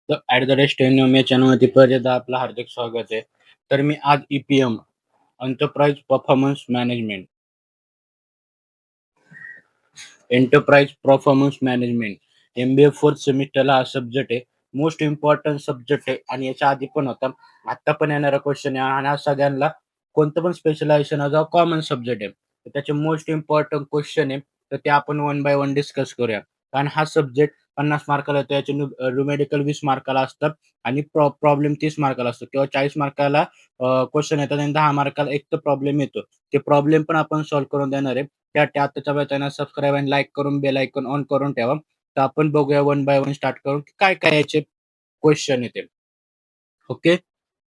तर at the rate स्टेनियम या चॅनलवरती परत एकदा आपलं हार्दिक स्वागत आहे. तर मी आज EPM enterprise performance management MBA fourth सेमिस्टरला हा सब्जेक्ट आहे. मोस्ट इम्पॉर्टंट सब्जेक्ट आहे आणि याच्या आधी पण होता. आत्ता पण येणारा क्वेश्चन आहे आणि हा सगळ्यांना कोणतं पण स्पेशलायझेशन हा कॉमन सब्जेक्ट आहे. तर त्याचे मोस्ट इम्पॉर्टंट क्वेश्चन आहे. तर ते आपण वन बाय वन डिस्कस करूया. कारण हा सब्जेक्ट 50 मार्काला येतो. याचे न्यूमेरिकल 20 मार्काला असतात आणि प्रॉब्लेम 30 मार्काला असतो किंवा 40 मार्काला क्वेश्चन येतात आणि 10 मार्काला एक तर प्रॉब्लेम येतो. ते प्रॉब्लेम पण आपण सॉल्व्ह करून देणार आहे. त्याच्या वेळेस त्यांना सबस्क्राईब आणि लाईक करून बेल आयकॉन ऑन करून ठेवा. तर आपण बघूया वन बाय वन स्टार्ट करून काय काय याचे क्वेश्चन येते. ओके.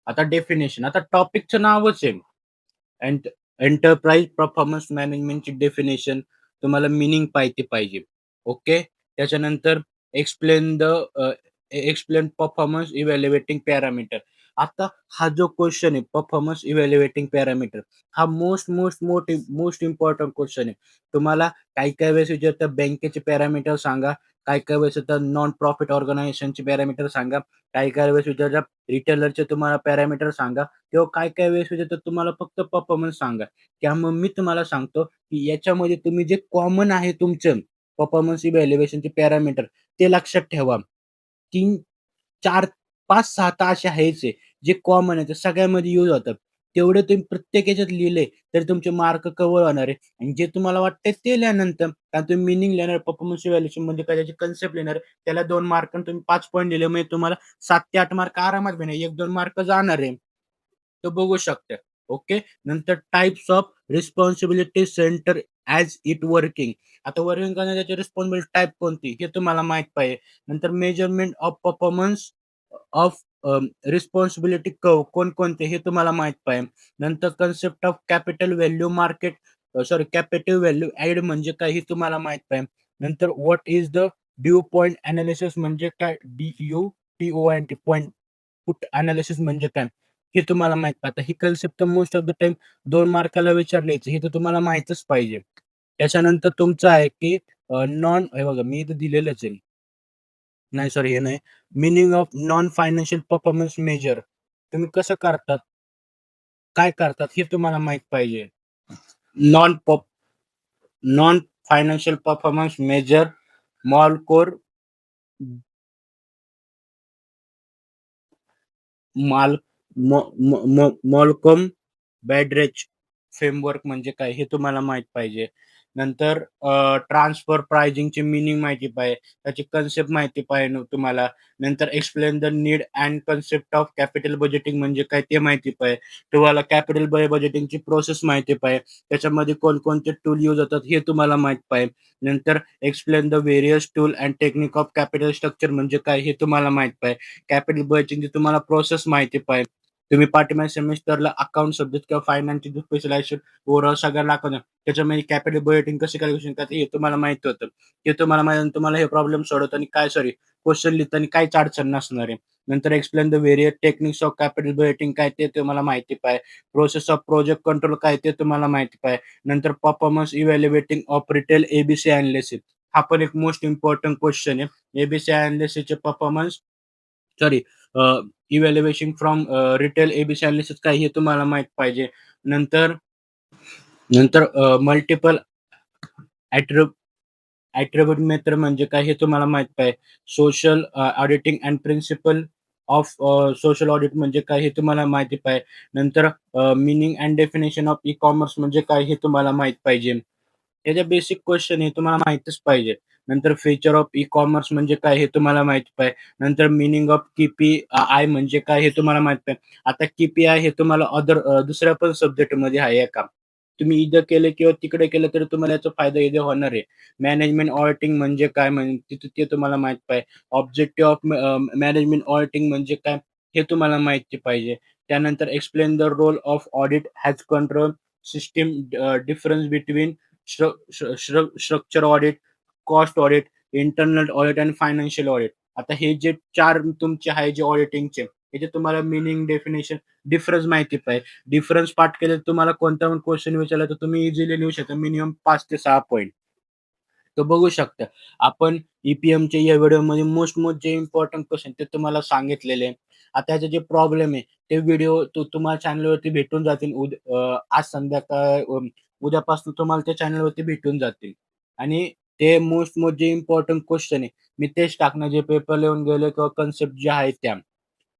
आता डेफिनेशन. आता टॉपिकचं नावच आहे. एंटरप्राइज परफॉर्मन्स मॅनेजमेंटची डेफिनेशन तुम्हाला मिनिंग पाहिजे. ओके. त्याच्यानंतर explain the explain performance evaluating parameter. आता हा जो क्वेश्चन आहे परफॉर्मन्स इव्हॅल्युएटिंग पॅरामीटर हा मोस्ट इम्पॉर्टंट क्वेश्चन आहे. तुम्हाला काही वेळेस विचारतात बँकेचे पॅरामीटर सांगा, काही वेळेस तर नॉन प्रॉफिट ऑर्गनायझेशनचे पॅरामीटर सांगा, काही वेळेस विचारतात रिटेलरचे तुम्हाला पॅरामीटर सांगा किंवा काय वेळेस विचारतात तुम्हाला फक्त परफॉर्मन्स सांगा. त्यामुळे मी तुम्हाला सांगतो, की याच्यामध्ये तुम्ही जे कॉमन आहे तुमचं परफॉर्मन्स इव्हॅल्युएशनचे पॅरामीटर ते लक्षात ठेवा. 3, 4, 5, 6 तर असे आहेच आहे, जे कॉमन आहे ते सगळ्यामध्ये यूज होतात. तेवढे तुम्ही प्रत्येक ह्याच्यात लिहिले, तर तुमचे मार्क कव्हर होणार आहे आणि जे तुम्हाला वाटतंय ते लिहिल्यानंतर कारण तुम्ही मीनिंग लिहिणार, परफॉर्मन्स इव्हॅल्युएशन म्हणजे काय त्याची कन्सेप्ट लिहिणार, त्याला 2 मार्क आणि तुम्ही 5 पॉइंट दिले, म्हणजे तुम्हाला 7 ते 8 मार्क आरामात भेटणार. 1-2 मार्क जाणार आहे. तो बघू शकता. ओके. नंतर types of responsibility centre as it working. आता वर्किंग करण्याची रिस्पॉन्सिबिलिटी टाइप कोणती हे तुम्हाला माहित पाहिजे. नंतर measurement of performance of responsibility curve कोणकोणते हे तुम्हाला माहित पाहिजे. नंतर concept of capital value market captive value add म्हणजे काय हे तुम्हाला माहित पाहिजे. नंतर what is the DuPont analysis म्हणजे काय? DUTOINT पॉइंट पुट एनालिसिस म्हणजे काय? हे तुम्हाला माहित पाहिजे. ही concept most of the time 2 मार्काला विचारली हे तर तुम्हाला माहीतच पाहिजे. त्याच्यानंतर तुमचं आहे, की हे बघा मी इथं दिलेलंच आहे. नाही सॉरी हे नाही. Meaning of non financial performance measure. तुम्ही कसं करतात? काय करतात? हे तुम्हाला माहीत पाहिजे. Non non financial performance measure मॉलकोर माल मॉ मॉ मॉ मॉलकॉम बॅडरेच फ्रेमवर्क म्हणजे काय हे तुम्हाला माहीत पाहिजे. नंतर ट्रान्सफर प्राइसिंगची मीनिंग माहिती पाहिजे. त्याची कन्सेप्ट माहिती पाहिजे तुम्हाला. नंतर explain the need and concept of capital budgeting म्हणजे काय ते माहिती पाहिजे. तुम्हाला कॅपिटल बजेटिंगची प्रोसेस माहिती पाहिजे. त्याच्यामध्ये कोणकोणते टूल यूज होतात हे तुम्हाला माहीत पाहिजे. नंतर explain the various tool and technique of capital structure म्हणजे काय हे तुम्हाला माहीत पाहिजे. कॅपिटल बजेटिंगची तुम्हाला प्रोसेस माहिती पाहिजे. तुम्ही पाठीमागच्या सेमेस्टरला अकाउंट सब्जेक्ट किंवा फायनान्सचे स्पेशलायझेशन ओव्हरऑल सगळ्याला दाखवलं. त्याच्यामध्ये कॅपिटल बजेटिंग कशी कॅल्क्युलेशन करतात हे तुम्हाला माहिती होतं. हे तुम्हाला माहिती तुम्हाला हे प्रॉब्लेम सोडवताना काय क्वेश्चन लिहिताना काहीच अडचण नसणार आहे. नंतर explain the various techniques of capital budgeting काय ते तुम्हाला माहिती पाहिजे. प्रोसेस ऑफ प्रोजेक्ट कंट्रोल काय ते तुम्हाला माहिती पाहिजे. नंतर performance evaluating of retail ABC analysis हा पण एक मोस्ट इम्पॉर्टंट क्वेश्चन आहे. एबीसी एनालिसिसचे performance sorry evaluation from retail ABC analysis काय हे तुम्हाला माहित पाहिजे. नंतर नंतर मल्टिपल ॲट्रिब्यूट मेथड म्हणजे काय हे तुम्हाला माहित पाहिजे. Social auditing and principle of social audit म्हणजे काय हे तुम्हाला माहिती पाहिजे. नंतर meaning and definition of e-commerce म्हणजे काय हे तुम्हाला माहित पाहिजे. हे बेसिक क्वेश्चन हे तुम्हाला माहीतच पाहिजे. नंतर फीचर ऑफ ई-कॉमर्स म्हणजे काय हे तुम्हाला माहिती पाहिजे. नंतर मीनिंग ऑफ KPI म्हणजे काय हे तुम्हाला माहित पाहिजे. आता KPI हे तुम्हाला दुसऱ्या पण सब्जेक्टमध्ये आहे का? तुम्ही इथं केलं किंवा तिकडे केलं तरी तुम्हाला याचा फायदा इथे होणार आहे. मॅनेजमेंट ऑडिटिंग म्हणजे काय ते तुम्हाला माहीत पाहिजे. ऑब्जेक्टिव्ह ऑफ मॅनेजमेंट ऑडिटिंग म्हणजे काय हे तुम्हाला माहिती पाहिजे. त्यानंतर explain the role of audit has control system difference between structure audit, cost audit, internal audit आणि फायनान्शियल ऑडिट. आता हे जे 4 तुमचे आहे जे ऑडिटिंगचे, याचे तुम्हाला मीनिंग, डेफिनिशन, डिफरन्स माहिती पाहिजे. डिफरन्स पाठ केले तुम्हाला कोणता पण क्वेश्चन विचारला तर तुम्ही इझिली लिहू शकता मिनिमम 5 ते 6 पॉइंट. तर बघू शकता. आपण ई-पी-एमच्या या व्हिडिओमध्ये मोस्ट जे इम्पोर्टंट क्वेशन ते तुम्हाला सांगितलेले आहे. आता ह्याचे जे प्रॉब्लेम आहे, ते व्हिडिओ तुम्हाला चॅनलवरती भेटून जातील. आज संध्याकाळ उद्यापासून तुम्हाला त्या चॅनलवरती भेटून जातील. आणि ते मोस्ट जे इम्पोर्टंट क्वेशन आहे, मी तेच टाकणार जे पेपर लिहून गेले किंवा कन्सेप्ट जे आहेत त्या.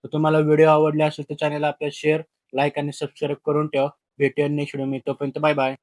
तर तुम्हाला व्हिडिओ आवडले असेल तर चॅनलला आपल्या शेअर, लाईक आणि सबस्क्राईब करून ठेवा. भेटूया नेक्स्ट व्हिडिओ. तोपर्यंत बाय बाय.